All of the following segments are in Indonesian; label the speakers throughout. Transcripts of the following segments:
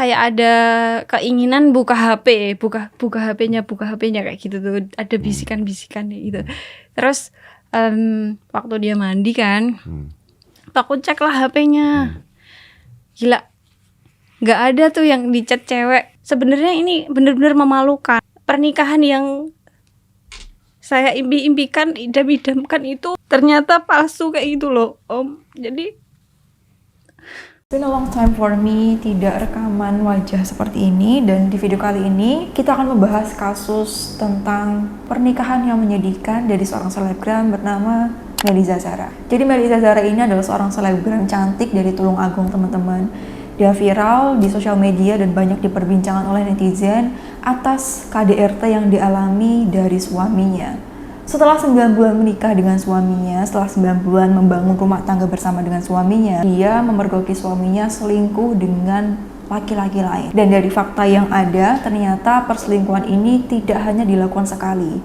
Speaker 1: kayak ada keinginan buka HP, buka HP-nya kayak gitu tuh, ada bisikan-bisikan gitu. Terus waktu dia mandi kan, aku cek lah HP-nya, gila, nggak ada tuh yang di-chat cewek. Sebenarnya ini benar-benar memalukan. Pernikahan yang saya impi-impikan, idam-idamkan itu ternyata palsu kayak gitu loh, Om. Jadi
Speaker 2: Been a long time for me tidak rekaman wajah seperti ini, dan di video kali ini kita akan membahas kasus tentang pernikahan yang menyedihkan dari seorang selebgram bernama Melisa Zara. Jadi Melisa Zara ini adalah seorang selebgram cantik dari Tulungagung, teman-teman. Dia viral di sosial media dan banyak diperbincangkan oleh netizen atas KDRT yang dialami dari suaminya. Setelah 9 bulan menikah dengan suaminya, setelah 9 bulan membangun rumah tangga bersama dengan suaminya, dia memergoki suaminya selingkuh dengan laki-laki lain. Dan dari fakta yang ada, ternyata perselingkuhan ini tidak hanya dilakukan sekali,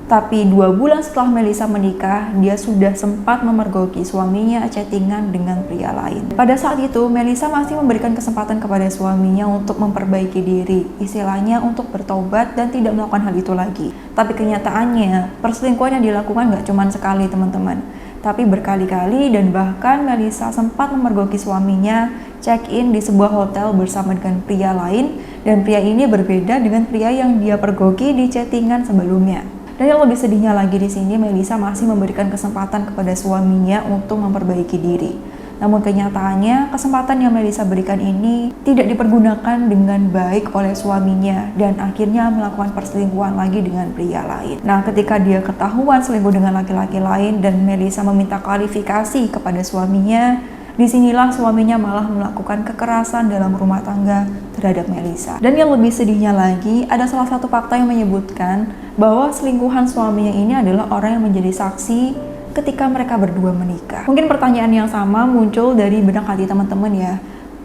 Speaker 2: tapi 2 bulan setelah Melisa menikah, dia sudah sempat memergoki suaminya chattingan dengan pria lain. Pada saat itu, Melisa masih memberikan kesempatan kepada suaminya untuk memperbaiki diri, istilahnya untuk bertobat dan tidak melakukan hal itu lagi. Tapi kenyataannya, perselingkuhan yang dilakukan gak cuma sekali, teman-teman, tapi berkali-kali, dan bahkan Melisa sempat memergoki suaminya check-in di sebuah hotel bersama dengan pria lain, dan pria ini berbeda dengan pria yang dia pergoki di chattingan sebelumnya. Dan yang lebih sedihnya lagi di sini, Melisa masih memberikan kesempatan kepada suaminya untuk memperbaiki diri. Namun kenyataannya, kesempatan yang Melisa berikan ini tidak dipergunakan dengan baik oleh suaminya, dan akhirnya melakukan perselingkuhan lagi dengan pria lain. Nah, ketika dia ketahuan selingkuh dengan laki-laki lain dan Melisa meminta klarifikasi kepada suaminya, disinilah suaminya malah melakukan kekerasan dalam rumah tangga terhadap Melisa. Dan yang lebih sedihnya lagi, ada salah satu fakta yang menyebutkan bahwa selingkuhan suaminya ini adalah orang yang menjadi saksi ketika mereka berdua menikah. Mungkin pertanyaan yang sama muncul dari benak hati teman-teman ya.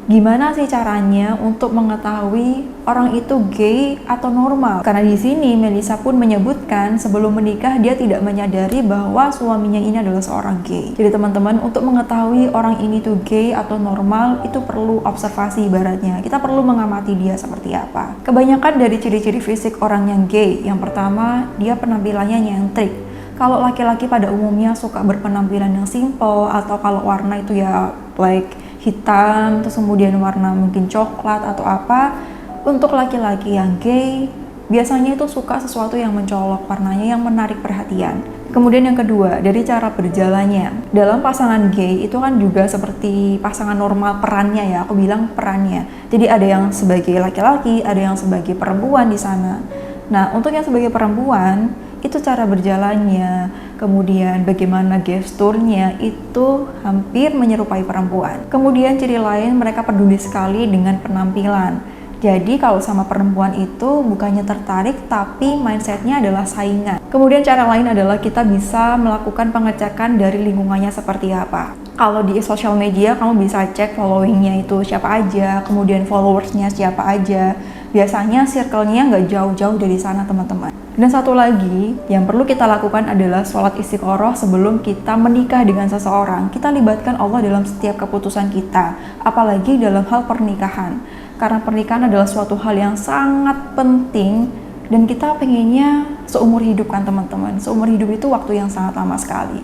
Speaker 2: Gimana sih caranya untuk mengetahui orang itu gay atau normal? Karena di sini Melisa pun menyebutkan sebelum menikah dia tidak menyadari bahwa suaminya ini adalah seorang gay. Jadi teman-teman, untuk mengetahui orang ini tuh gay atau normal itu perlu observasi ibaratnya. Kita perlu mengamati dia seperti apa. Kebanyakan dari ciri-ciri fisik orang yang gay, yang pertama dia penampilannya nyentrik. Kalau laki-laki pada umumnya suka berpenampilan yang simple, atau kalau warna itu ya like hitam, terus kemudian warna mungkin coklat atau apa. Untuk laki-laki yang gay, biasanya itu suka sesuatu yang mencolok warnanya, yang menarik perhatian. Kemudian yang kedua, dari cara berjalannya. Dalam pasangan gay itu kan juga seperti pasangan normal perannya ya, aku bilang perannya. Jadi ada yang sebagai laki-laki, ada yang sebagai perempuan di sana. Nah, untuk yang sebagai perempuan, itu cara berjalannya, kemudian bagaimana gesturnya itu hampir menyerupai perempuan. Kemudian ciri lain, mereka peduli sekali dengan penampilan. Jadi kalau sama perempuan itu bukannya tertarik, tapi mindsetnya adalah saingan. Kemudian cara lain adalah kita bisa melakukan pengecekan dari lingkungannya seperti apa. Kalau di sosial media kamu bisa cek followingnya itu siapa aja, kemudian followersnya siapa aja. Biasanya circle-nya nggak jauh-jauh dari sana, teman-teman. Dan satu lagi yang perlu kita lakukan adalah sholat istiqoroh sebelum kita menikah dengan seseorang. Kita libatkan Allah dalam setiap keputusan kita, apalagi dalam hal pernikahan. Karena pernikahan adalah suatu hal yang sangat penting, dan kita pengennya seumur hidup kan, teman-teman. Seumur hidup itu waktu yang sangat lama sekali.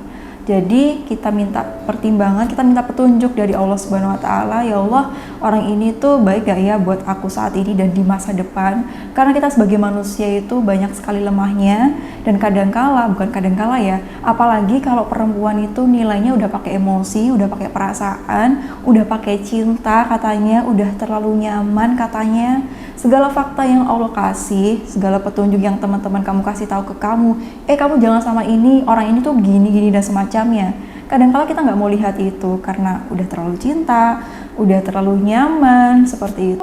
Speaker 2: Jadi kita minta pertimbangan, kita minta petunjuk dari Allah Subhanahu wa Ta'ala. Ya Allah, orang ini tuh baik gak ya buat aku saat ini dan di masa depan? Karena kita sebagai manusia itu banyak sekali lemahnya, dan kadangkala, bukan kadangkala ya, apalagi kalau perempuan itu nilainya udah pakai emosi, udah pakai perasaan, udah pakai cinta katanya, udah terlalu nyaman katanya. Segala fakta yang Allah kasih, segala petunjuk yang teman-teman kamu kasih tahu ke kamu, kamu jangan sama ini, orang ini tuh gini-gini dan semacamnya. Kadang-kala kita nggak mau lihat itu karena udah terlalu cinta, udah terlalu nyaman, seperti itu.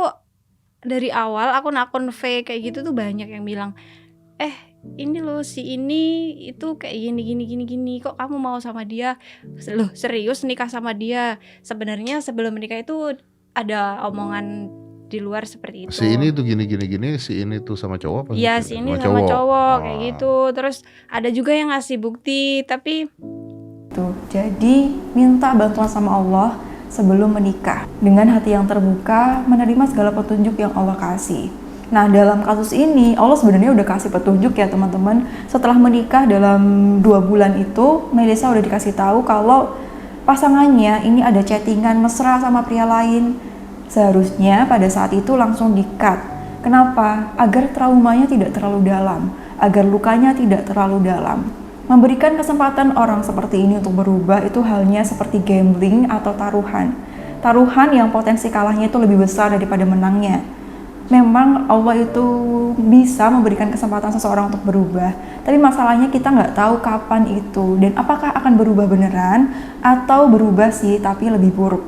Speaker 1: Dari awal akun-akun fake kayak gitu tuh banyak yang bilang, ini loh si ini itu kayak gini, kok kamu mau sama dia? Loh, serius nikah sama dia? Sebenarnya sebelum menikah itu ada omongan di luar seperti itu.
Speaker 3: Si ini tuh gini, si ini tuh sama cowok apa?
Speaker 1: Iya, si ini sama cowok kayak gitu. Terus ada juga yang ngasih bukti, tapi
Speaker 2: Jadi minta bantuan sama Allah sebelum menikah. Dengan hati yang terbuka, menerima segala petunjuk yang Allah kasih. Nah, dalam kasus ini, Allah sebenarnya udah kasih petunjuk ya teman-teman. Setelah menikah dalam 2 bulan itu, Melissa udah dikasih tahu kalau pasangannya ini ada chattingan mesra sama pria lain. Seharusnya pada saat itu langsung di-cut. Kenapa? Agar traumanya tidak terlalu dalam, agar lukanya tidak terlalu dalam. Memberikan kesempatan orang seperti ini untuk berubah itu halnya seperti gambling atau taruhan. Taruhan yang potensi kalahnya itu lebih besar daripada menangnya. Memang Allah itu bisa memberikan kesempatan seseorang untuk berubah, tapi masalahnya kita nggak tahu kapan itu dan apakah akan berubah beneran atau berubah sih tapi lebih buruk.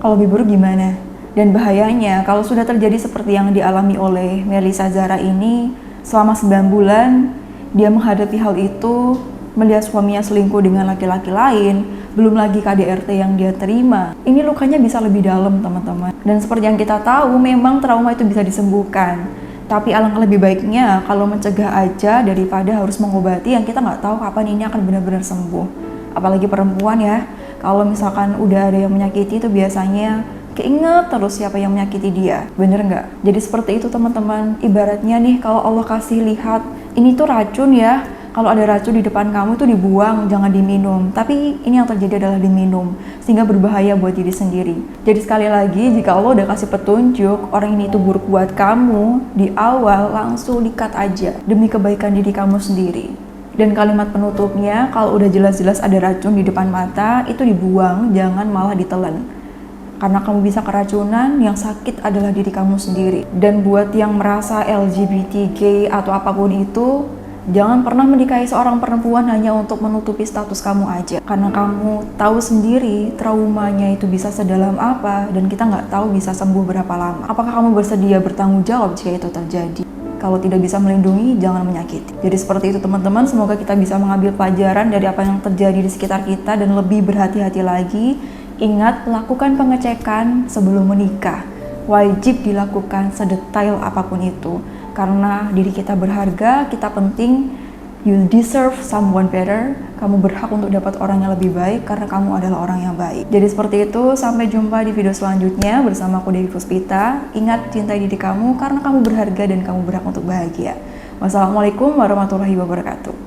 Speaker 2: Kalau lebih buruk gimana? Dan bahayanya kalau sudah terjadi seperti yang dialami oleh Melissa Zara ini, selama 9 bulan dia menghadapi hal itu, melihat suaminya selingkuh dengan laki-laki lain, belum lagi KDRT yang dia terima. Ini lukanya bisa lebih dalam teman-teman. Dan seperti yang kita tahu, memang trauma itu bisa disembuhkan. Tapi alangkah lebih baiknya kalau mencegah aja daripada harus mengobati yang kita nggak tahu kapan ini akan benar-benar sembuh. Apalagi perempuan ya, kalau misalkan udah ada yang menyakiti itu biasanya keinget terus siapa yang menyakiti dia. Bener nggak? Jadi seperti itu teman-teman. Ibaratnya nih kalau Allah kasih lihat, ini tuh racun ya. Kalau ada racun di depan kamu itu dibuang, jangan diminum. Tapi ini yang terjadi adalah diminum, sehingga berbahaya buat diri sendiri. Jadi sekali lagi, jika Allah udah kasih petunjuk, orang ini itu buruk buat kamu, di awal langsung di-cut aja, demi kebaikan diri kamu sendiri. Dan kalimat penutupnya, kalau udah jelas-jelas ada racun di depan mata, itu dibuang, jangan malah ditelan. Karena kamu bisa keracunan, yang sakit adalah diri kamu sendiri. Dan buat yang merasa LGBT, gay, atau apapun itu, jangan pernah menikahi seorang perempuan hanya untuk menutupi status kamu aja. Karena kamu tahu sendiri traumanya itu bisa sedalam apa dan kita nggak tahu bisa sembuh berapa lama. Apakah kamu bersedia bertanggung jawab jika itu terjadi? Kalau tidak bisa melindungi, jangan menyakiti. Jadi seperti itu teman-teman, semoga kita bisa mengambil pelajaran dari apa yang terjadi di sekitar kita dan lebih berhati-hati lagi. Ingat, lakukan pengecekan sebelum menikah. Wajib dilakukan sedetail apapun itu. Karena diri kita berharga, kita penting, you deserve someone better. Kamu berhak untuk dapat orang yang lebih baik karena kamu adalah orang yang baik. Jadi seperti itu, sampai jumpa di video selanjutnya bersama aku Dewi Puspita. Ingat, cintai diri kamu karena kamu berharga dan kamu berhak untuk bahagia. Wassalamualaikum warahmatullahi wabarakatuh.